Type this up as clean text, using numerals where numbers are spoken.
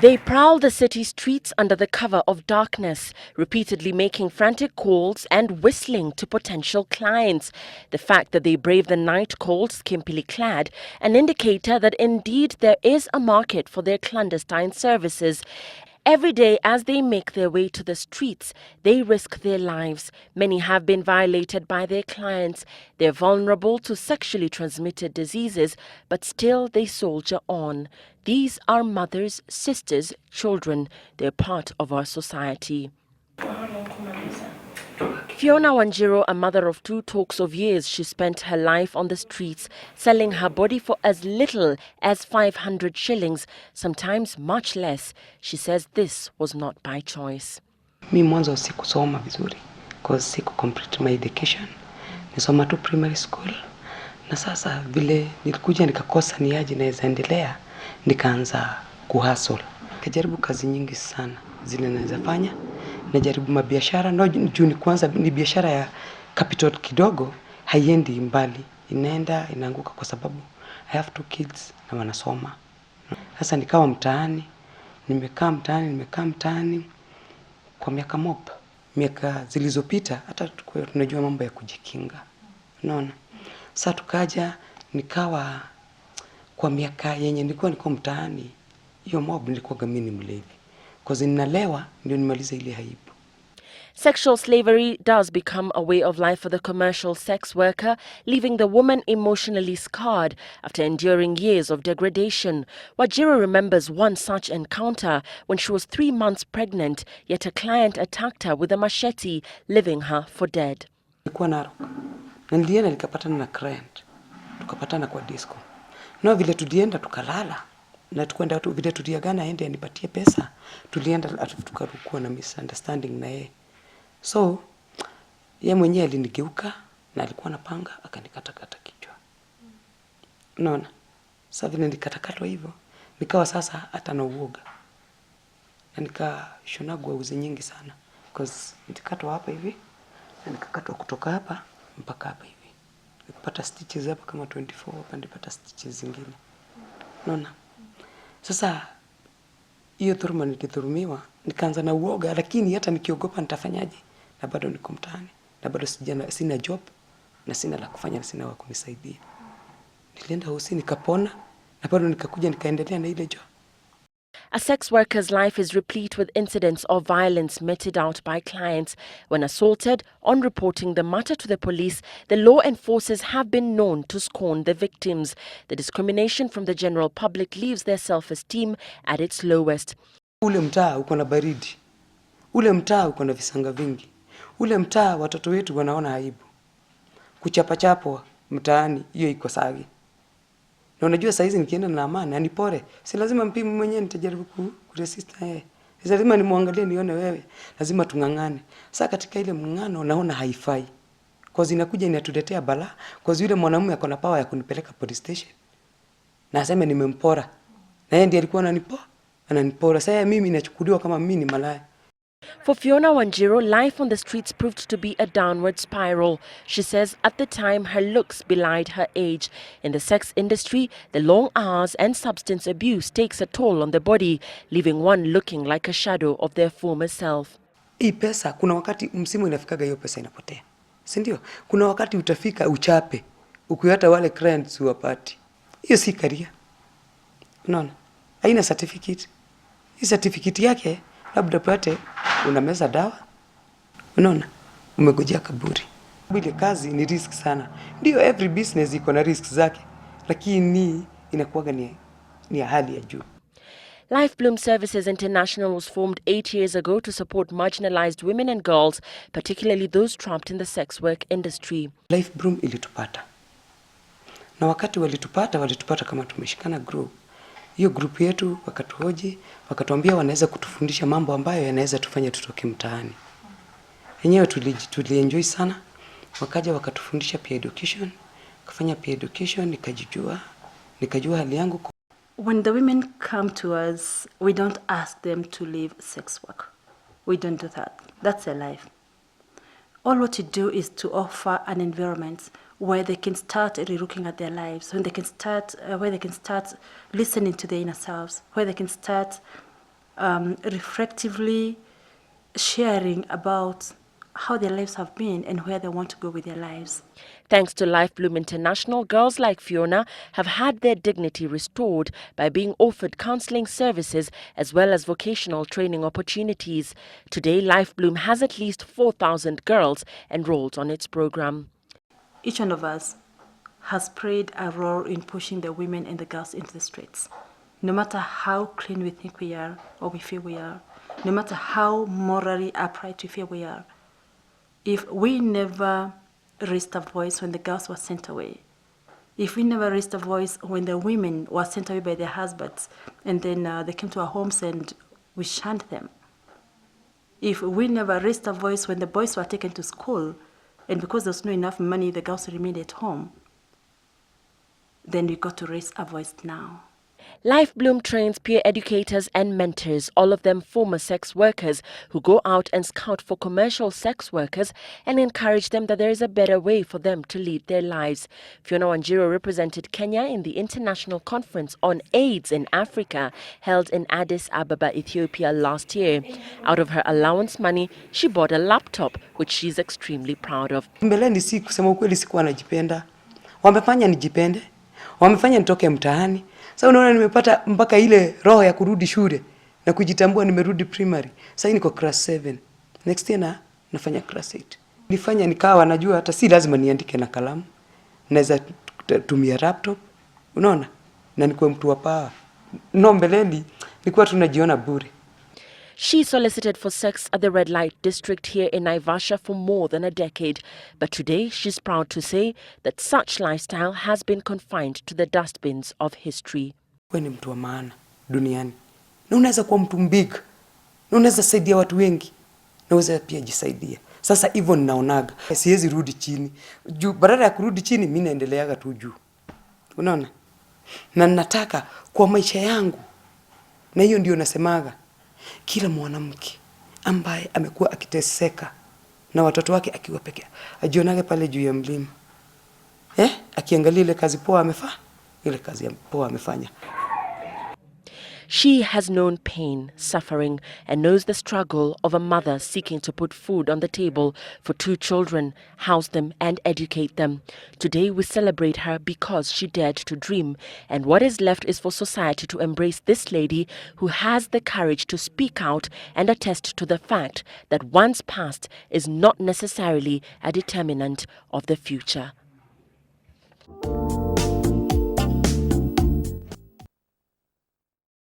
They prowl the city streets under the cover of darkness, repeatedly making frantic calls and whistling to potential clients. The fact that they brave the night cold skimpily clad, an indicator that indeed there is a market for their clandestine services. Every day as they make their way to the streets, they risk their lives. Many have been violated by their clients. They're vulnerable to sexually transmitted diseases, but still they soldier on. These are mothers, sisters, children. They're part of our society. Fiona Wanjiru, a mother of two, talks of years she spent her life on the streets, selling her body for as little as 500 shillings, sometimes much less. She says this was not by choice. Mi mwanzo sikusoma vizuri because siku complete my education. Nisoma tu primary school. Na sasa vile nilikuja nikakosa niaje naweza endelea, nikaanza kuhustle. Kajaribu kazi nyingi sana zile naweza fanya. Najaribu mabiashara, no juu ni kwanza ni biashara ya capital kidogo, haiendi mbali. Inaenda inaanguka kwa sababu I have 2 kids na wanasoma. Sasa nikawa mtaani, nimekaa mtaani kwa miaka mob. Miaka zilizopita hata tunajua mambo ya kujikinga. Unaona? Sasa tukaja nikawa kwa miaka yenye niko mtaani, hiyo mob nilikuwa mimi mlevi. Because ninalewa ndio nimaliza ile aibu. Sexual slavery does become a way of life for the commercial sex worker, leaving the woman emotionally scarred after enduring years of degradation. Wanjiru remembers one such encounter when she was 3 months pregnant, yet a client attacked her with a machete, leaving her for dead. Nilikuwa Narok. Na nilienda nikapatana na client. Tukapatana kwa disco. Na vile tulienda tukalala. Na tukwenda tu vile tuliagana aende anipatie pesa. Tulienda tukarukuwa na misunderstanding na yeye. So, yeye mwenyewe alinigeuka na alikuwa na panga akanikata kichwa. Unaona? Sasa vile nikatakatwa hivyo, nikawa sasa hata na uoga. Na nikashonagwa uzi nyingi sana because nilikatwa hapa hivi na nikakatwa kutoka hapa mpaka hapa hivi. Nikapata stitches hapa kama 24, hapa nilipata stitches zingine. Unaona? Sasa hiyo dhuluma nilidhulumiwa, nikaanza na uoga, lakini hata nikiogopa nitafanyaje? Na bado niko mtaani, na bado sina job, na sina la kufanya, na sina wa kunisaidia. Nilienda hosi nikapona, na bado nikakuja nikaendelea na ile job. A sex worker's life is replete with incidents of violence meted out by clients. When assaulted, on reporting the matter to the police, the law enforcers have been known to scorn the victims. The discrimination from the general public leaves their self-esteem at its lowest. Ule mtaa uko na baridi. Ule mtaa uko na visanga vingi. Ule mtaa watoto wetu wanaona aibu. Kuchapachapwa mtaani hiyo iko sagi. Na unajua saa hizi nikienda na amani anipore, si lazima mpime mwenyewe nitajaribu kuresist na yeye. Si lazima nimwangalie nione wewe, lazima tungangane. Sasa katika ile mngano naona haifai. Kwa inakuja inatuletea balaa, kwa yule mwanamume ako na power ya kunipeleka police station. Na aseme nimempora. Na yeye ndiye alikuwa ananipora. Sasa mimi nachukuliwa kama mimi ni malaya. For Fiona Wanjiru, life on the streets proved to be a downward spiral. She says at the time her looks belied her age. In the sex industry, the long hours and substance abuse takes a toll on the body, leaving one looking like a shadow of their former self. Hii pesa, kuna wakati msimu inafikaga hiyo pesa inapotea. Si ndio? Kuna wakati utafika uchape, ukiwata wale clients uwapati. Hiyo si career. Unaona? Haina certificate. Hii certificate yake labda pate unameza dawa. Unaona? Umegojea kaburi. Ile kazi ni risk sana. Ndio every business iko na risks zake, lakini inakuwaga ni hali ya juu. Life Bloom Services International was formed 8 years ago to support marginalized women and girls, particularly those trapped in the sex work industry. Life Bloom ilitupata. Na wakati walitupata kama tumeshikana group. Hiyo group yetu wakatuhoji, wakatuambia wanaweza kutufundisha mambo ambayo yanaweza tufanya tutoke mtaani. Yenyewe tulienjoy sana. Wakaja wakatufundisha peer education, kufanya peer education nikajua hali yangu. When the women come to us, we don't ask them to leave sex work. We don't do that. That's their life. All what you do is to offer an environment where they can start re-looking at their lives, where they can start listening to their inner selves, where they can start reflectively sharing about how their lives have been and where they want to go with their lives. Thanks to LifeBloom International, girls like Fiona have had their dignity restored by being offered counseling services as well as vocational training opportunities. Today, LifeBloom has at least 4,000 girls enrolled on its program. Each one of us has played a role in pushing the women and the girls into the streets. No matter how clean we think we are or we feel we are, no matter how morally upright we feel we are, if we never raised a voice when the girls were sent away, if we never raised a voice when the women were sent away by their husbands and then they came to our homes and we shunned them, if we never raised a voice when the boys were taken to school and because there was not enough money the girls remained at home, then we got to raise a voice now. LifeBloom trains peer educators and mentors, all of them former sex workers, who go out and scout for commercial sex workers and encourage them that there is a better way for them to lead their lives. Fiona Wanjiru represented Kenya in the International Conference on AIDS in Africa, held in Addis Ababa, Ethiopia last year. Out of her allowance money, she bought a laptop, which she's extremely proud of. Mbeleni si kusema ukweli sikuwa najipenda. Wamefanya nijipende. Wamefanya nitoke mtaani. Sasa unaona nimepata mpaka ile roho ya kurudi shule na kujitambua nimerudi primary. Sasa niko class 7. Next year nafanya class 8. Nifanya nikawa najua hata si lazima niandike na kalamu. Naweza tumia laptop. Unaona? Na nikuwe mtu wa power. No, mbeleni nilikuwa tunajiona bure. She solicited for sex at the red light district here in Naivasha for more than a decade. But today, she's proud to say that such lifestyle has been confined to the dustbins of history. Wewe ni mtu wa maana duniani. Na unaweza kuwa mtu mbig. Na unaweza saidia watu wengi. Na unaweza pia jisaidia. Sasa hivyo ninaonaga. Siwezi rudi chini. Juu badala ya kurudi chini mimi naendeleaga tu juu. Unaona? Na nataka kwa maisha yangu. Na hiyo ndio nasemaga. Kila mwanamke ambaye amekuwa akiteseka na watoto wake akiwa peke ajionage pale juu ya mlima. Akiangalia ile kazi poa amefanya, ile kazi poa amefanya. She has known pain, suffering, and knows the struggle of a mother seeking to put food on the table for 2 children, house them, and educate them. Today we celebrate her because she dared to dream, and what is left is for society to embrace this lady who has the courage to speak out and attest to the fact that one's past is not necessarily a determinant of the future.